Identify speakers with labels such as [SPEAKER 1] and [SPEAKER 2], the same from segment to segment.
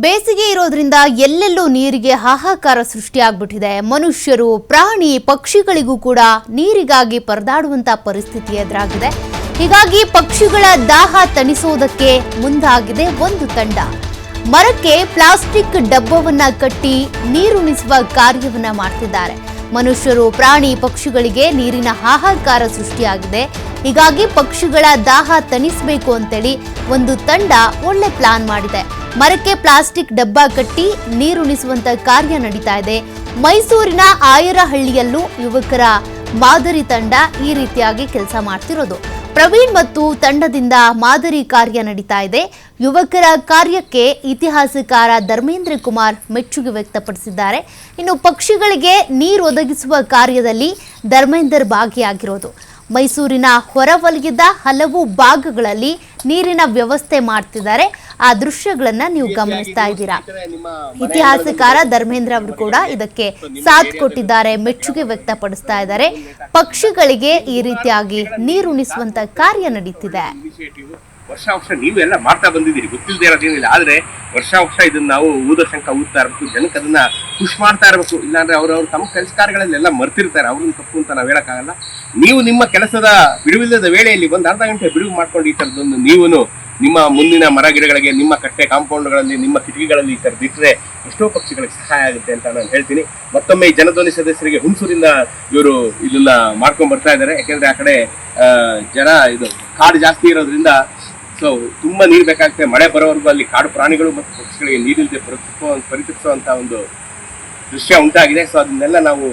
[SPEAKER 1] ಬೇಸಿಗೆ ಇರೋದ್ರಿಂದ ಎಲ್ಲೆಲ್ಲೂ ನೀರಿಗೆ ಹಾಹಾಕಾರ ಸೃಷ್ಟಿಯಾಗ್ಬಿಟ್ಟಿದೆ. ಮನುಷ್ಯರು, ಪ್ರಾಣಿ, ಪಕ್ಷಿಗಳಿಗೂ ಕೂಡ ನೀರಿಗಾಗಿ ಪರದಾಡುವಂತ ಪರಿಸ್ಥಿತಿ ಎದುರಾಗಿದೆ. ಹೀಗಾಗಿ ಪಕ್ಷಿಗಳ ದಾಹ ತಣಿಸೋದಕ್ಕೆ ಮುಂದಾಗಿದೆ ಒಂದು ತಂಡ. ಮರಕ್ಕೆ ಪ್ಲಾಸ್ಟಿಕ್ ಡಬ್ಬವನ್ನ ಕಟ್ಟಿ ನೀರುಣಿಸುವ ಕಾರ್ಯವನ್ನ ಮಾಡ್ತಿದ್ದಾರೆ. ಮನುಷ್ಯರು, ಪ್ರಾಣಿ, ಪಕ್ಷಿಗಳಿಗೆ ನೀರಿನ ಹಾಹಾಕಾರ ಸೃಷ್ಟಿಯಾಗಿದೆ. ಹೀಗಾಗಿ ಪಕ್ಷಿಗಳ ದಾಹ ತಣಿಸಬೇಕು ಅಂತೇಳಿ ಒಂದು ತಂಡ ಒಳ್ಳೆ ಪ್ಲಾನ್ ಮಾಡಿದೆ. ಮರಕ್ಕೆ ಪ್ಲಾಸ್ಟಿಕ್ ಡಬ್ಬ ಕಟ್ಟಿ ನೀರುಣಿಸುವಂತ ಕಾರ್ಯ ನಡೀತಾ ಇದೆ. ಮೈಸೂರಿನ ಆಯರಹಳ್ಳಿಯಲ್ಲೂ ಯುವಕರ ಮಾದರಿ ತಂಡ ಈ ರೀತಿಯಾಗಿ ಕೆಲಸ ಮಾಡ್ತಿರೋದು. ಪ್ರವೀಣ್ ಮತ್ತು ತಂಡದಿಂದ ಮಾದರಿ ಕಾರ್ಯ ನಡೀತಾ ಇದೆ. ಯುವಕರ ಕಾರ್ಯಕ್ಕೆ ಇತಿಹಾಸಕಾರ ಧರ್ಮೇಂದ್ರ ಕುಮಾರ್ ಮೆಚ್ಚುಗೆ ವ್ಯಕ್ತಪಡಿಸಿದ್ದಾರೆ. ಇನ್ನು ಪಕ್ಷಿಗಳಿಗೆ ನೀರು ಒದಗಿಸುವ ಕಾರ್ಯದಲ್ಲಿ ಧರ್ಮೇಂದರ್ ಭಾಗಿಯಾಗಿರೋದು. ಮೈಸೂರಿನ ಹೊರವಲಯದ ಹಲವು ಭಾಗಗಳಲ್ಲಿ ನೀರಿನ ವ್ಯವಸ್ಥೆ ಮಾಡ್ತಿದ್ದಾರೆ. ಆ ದೃಶ್ಯಗಳನ್ನ ನೀವು ಗಮನಿಸ್ತಾ ಇದ್ದೀರಾ. ಇತಿಹಾಸಕಾರ ಧರ್ಮೇಂದ್ರ ಅವರು ಕೂಡ ಇದಕ್ಕೆ ಸಾಥ್ ಕೊಟ್ಟಿದ್ದಾರೆ, ಮೆಚ್ಚುಗೆ ವ್ಯಕ್ತಪಡಿಸ್ತಾ ಇದ್ದಾರೆ. ಪಕ್ಷಿಗಳಿಗೆ ಈ ರೀತಿಯಾಗಿ ನೀರುಣಿಸುವಂತ ಕಾರ್ಯ ನಡೀತಿದೆ.
[SPEAKER 2] ವರ್ಷ ನೀವೆಲ್ಲ ಮಾಡ್ತಾ ಬಂದಿದ್ದೀರಿ, ಗೊತ್ತಿಲ್ಲದೆ ಇರೋದೇನಿಲ್ಲ. ಆದ್ರೆ ವರ್ಷ ಇದನ್ನ ನಾವು ಶಂಕ ಊದ್ತಾ ಇರಬೇಕು, ಜನಕ್ಕೆ ಅದನ್ನ ಖುಷಿ ಮಾಡ್ತಾ ಇರಬೇಕು. ಇಲ್ಲಾಂದ್ರೆ ಅವ್ರವ್ರು ತಮ್ಮ ಕೆಲಸ ಕಾರ್ಯಗಳಲ್ಲೆಲ್ಲ ಮರ್ತಿರ್ತಾರೆ. ಅವ್ರನ್ನ ತಪ್ಪು ಅಂತ ನಾವ್ ಹೇಳಕ್ಕಾಗಲ್ಲ. ನೀವು ನಿಮ್ಮ ಕೆಲಸದ ಬಿಡುವಿಲ್ಲದ ವೇಳೆಯಲ್ಲಿ ಒಂದು ಅರ್ಧ ಗಂಟೆ ಬಿಡುವು ಮಾಡ್ಕೊಂಡು ಈ ತರದೊಂದು ನೀವು ನಿಮ್ಮ ಮುಂದಿನ ಮರ ಗಿಡಗಳಿಗೆ, ನಿಮ್ಮ ಕಟ್ಟೆ ಕಾಂಪೌಂಡ್ಗಳಲ್ಲಿ, ನಿಮ್ಮ ಕಿಟಕಿಗಳಲ್ಲಿ ಈ ತರದ್ದು ಇಟ್ಟರೆ ಎಷ್ಟೋ ಪಕ್ಷಿಗಳಿಗೆ ಸಹಾಯ ಆಗುತ್ತೆ ಅಂತ ನಾನು ಹೇಳ್ತೀನಿ. ಮತ್ತೊಮ್ಮೆ ಈ ಜನಧ್ವನಿ ಸದಸ್ಯರಿಗೆ ಹುಣಸೂರಿಂದ ಇವರು ಇದನ್ನ ಮಾಡ್ಕೊಂಡ್ ಬರ್ತಾ ಇದ್ದಾರೆ. ಯಾಕೆಂದ್ರೆ ಆ ಕಡೆ ಇದು ಕಾಡು ಜಾಸ್ತಿ ಇರೋದ್ರಿಂದ ಸೊ ತುಂಬಾ ನೀರು ಬೇಕಾಗುತ್ತೆ. ಮಳೆ ಬರೋವರೆಗೂ ಅಲ್ಲಿ ಕಾಡು ಪ್ರಾಣಿಗಳು ಮತ್ತು ಪಕ್ಷಿಗಳಿಗೆ ನೀರಿಲ್ಲದೆ ಪರಿತಪಿಸುವಂತ ಒಂದು ದೃಶ್ಯ ಉಂಟಾಗಿದೆ. ಸೊ ಅದನ್ನೆಲ್ಲ ನಾವು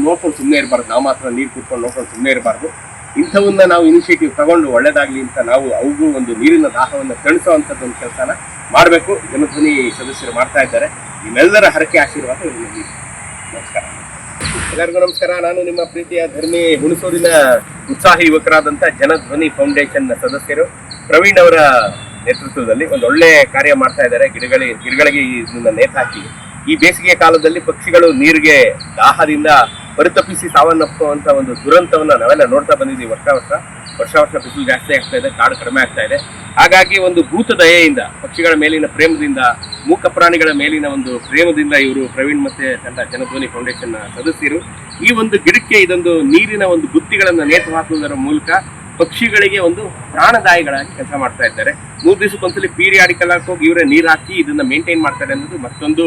[SPEAKER 2] ನೋಡ್ಕೊಂಡು ಸುಮ್ಮನೆ ಇರಬಾರ್ದು. ನಾವು ಮಾತ್ರ ನೀರು ಕುಟ್ಕೊಂಡು ನೋಡ್ಕೊಂಡು ಸುಮ್ಮನೆ ಇರಬಾರ್ದು. ಇಂಥವನ್ನ ನಾವು ಇನಿಷಿಯೇಟಿವ್ ತಗೊಂಡು ಒಳ್ಳೇದಾಗ್ಲಿ ಅಂತ ನಾವು ಅವ್ರಿಗೂ ಒಂದು ನೀರಿನ ದಾಹವನ್ನು ತಣಿಸುವಂಥದ್ದು ಒಂದು ಕೆಲಸನ ಮಾಡಬೇಕು. ಜನಧ್ವನಿ ಸದಸ್ಯರು ಮಾಡ್ತಾ ಇದ್ದಾರೆ. ನಿಮ್ಮೆಲ್ಲರ ಹರಕೆ ಆಶೀರ್ವಾದ. ನಮಸ್ಕಾರ, ಎಲ್ಲರಿಗೂ ನಮಸ್ಕಾರ. ನಾನು ನಿಮ್ಮ ಪ್ರೀತಿಯ ಧರ್ಮಿ ಹುಣಸೂರಿನ ಉತ್ಸಾಹಿ ಯುವಕರಾದಂಥ ಜನಧ್ವನಿ ಫೌಂಡೇಶನ್ ಸದಸ್ಯರು ಪ್ರವೀಣ್ ಅವರ ನೇತೃತ್ವದಲ್ಲಿ ಒಂದು ಒಳ್ಳೆ ಕಾರ್ಯ ಮಾಡ್ತಾ ಇದ್ದಾರೆ. ಗಿಡಗಳಿಗೆ ಇದನ್ನ ನೇತಾಕಿ ಈ ಬೇಸಿಗೆ ಕಾಲದಲ್ಲಿ ಪಕ್ಷಿಗಳು ನೀರಿಗೆ ದಾಹದಿಂದ ಪರಿತಪಿಸಿ ಸಾವನ್ನಪ್ಪುವಂತ ಒಂದು ದುರಂತವನ್ನ ನಾವೆಲ್ಲ ನೋಡ್ತಾ ಬಂದಿದ್ದೀವಿ. ವರ್ಷ ಬಿಸಿಲು ಜಾಸ್ತಿ ಆಗ್ತಾ ಇದೆ, ಕಾಡು ಕಡಿಮೆ ಆಗ್ತಾ ಇದೆ. ಹಾಗಾಗಿ ಒಂದು ಭೂತ ದಯೆಯಿಂದ, ಪಕ್ಷಿಗಳ ಮೇಲಿನ ಪ್ರೇಮದಿಂದ, ಮೂಕ ಪ್ರಾಣಿಗಳ ಮೇಲಿನ ಒಂದು ಪ್ರೇಮದಿಂದ ಇವರು ಪ್ರವೀಣ್ ಮತ್ತೆ ತಂಡ ಜನಧ್ವನಿ ಫೌಂಡೇಶನ್ ಸದಸ್ಯರು ಈ ಒಂದು ಗಿಡಕ್ಕೆ ಇದೊಂದು ನೀರಿನ ಒಂದು ಬುತ್ತಿಗಳನ್ನ ನೇತು ಹಾಕುವುದರ ಮೂಲಕ ಪಕ್ಷಿಗಳಿಗೆ ಒಂದು ಪ್ರಾಣದಾಯಿಗಳಾಗಿ ಕೆಲಸ ಮಾಡ್ತಾ ಇದ್ದಾರೆ. 3 ದಿವಸಕ್ಕೊಂದ್ಸಲಿ ಪೀರಿಯಾಡಿಕಲ್ ಆಗಿ ಹೋಗಿ ಇವರೇ ನೀರು ಹಾಕಿ ಇದನ್ನ ಮೇಂಟೈನ್ ಮಾಡ್ತಾರೆ ಅನ್ನೋದು ಮತ್ತೊಂದು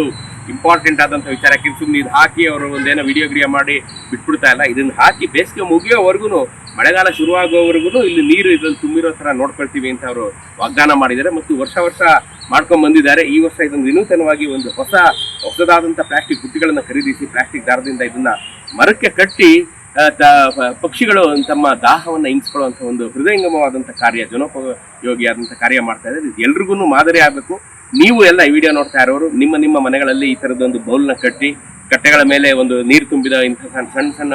[SPEAKER 2] ಇಂಪಾರ್ಟೆಂಟ್ ಆದಂಥ ವಿಚಾರ. ಸುಮ್ಮನೆ ಇದು ಹಾಕಿ ಅವರು ಒಂದೇನೋ ವಿಡಿಯೋ ಮಾಡಿ ಬಿಟ್ಬಿಡ್ತಾ ಇಲ್ಲ. ಇದನ್ನ ಹಾಕಿ ಬೇಸಿಗೆ ಮುಗಿಯೋವರೆಗೂ, ಮಳೆಗಾಲ ಶುರುವಾಗೋವರೆಗೂ ಇಲ್ಲಿ ನೀರು ಇದ್ರಲ್ಲಿ ತುಂಬಿರೋ ತರ ನೋಡ್ಕೊಳ್ತೀವಿ ಅಂತ ಅವರು ವಾಗ್ದಾನ ಮಾಡಿದ್ದಾರೆ ಮತ್ತು ವರ್ಷ ಮಾಡ್ಕೊಂಡ್ ಬಂದಿದ್ದಾರೆ. ಈ ವರ್ಷ ಇದನ್ನು ವಿನೂತನವಾಗಿ ಒಂದು ಹೊಸದಾದಂಥ ಪ್ಲಾಸ್ಟಿಕ್ ಬುಟ್ಟಿಗಳನ್ನ ಖರೀದಿಸಿ ಪ್ಲಾಸ್ಟಿಕ್ ದಾರದಿಂದ ಇದನ್ನ ಮರಕ್ಕೆ ಕಟ್ಟಿ ಪಕ್ಷಿಗಳು ತಮ್ಮ ದಾಹವನ್ನು ಹಿಂಗಿಸ್ಕೊಳ್ಳುವಂಥ ಒಂದು ಹೃದಯಂಗಮವಾದಂಥ ಕಾರ್ಯ, ಜನೋಪಯೋಗಿಯಾದಂಥ ಕಾರ್ಯ ಮಾಡ್ತಾ ಇದ್ದಾರೆ. ಇದು ಎಲ್ರಿಗೂ ಮಾದರಿ ಆಗಬೇಕು. ನೀವು ಎಲ್ಲ ಈ ವಿಡಿಯೋ ನೋಡ್ತಾ ಇರೋರು ನಿಮ್ಮ ಮನೆಗಳಲ್ಲಿ ಈ ಥರದೊಂದು ಬೌಲ್ನ ಕಟ್ಟಿ ಕಟ್ಟೆಗಳ ಮೇಲೆ ಒಂದು ನೀರು ತುಂಬಿದ ಇಂಥ ಸಣ್ಣ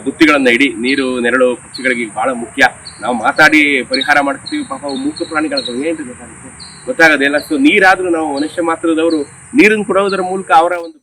[SPEAKER 2] ಬುತ್ತಿಗಳನ್ನ ಇಡಿ. ನೀರು ನೆರಳು ಪಕ್ಷಿಗಳಿಗೆ ಬಹಳ ಮುಖ್ಯ. ನಾವು ಮಾತಾಡಿ ಪರಿಹಾರ ಮಾಡ್ತೀವಿ, ಪಾಪ ಮೂಕ ಪ್ರಾಣಿಗಳು ಏನು ಗೊತ್ತಾಗೋದಿಲ್ಲ. ಸೊ ನೀರಾದ್ರೂ ನಾವು ಮನುಷ್ಯ ಮಾತ್ರದವರು ನೀರನ್ನು ಕೊಡೋದರ ಮೂಲಕ ಅವರ ಒಂದು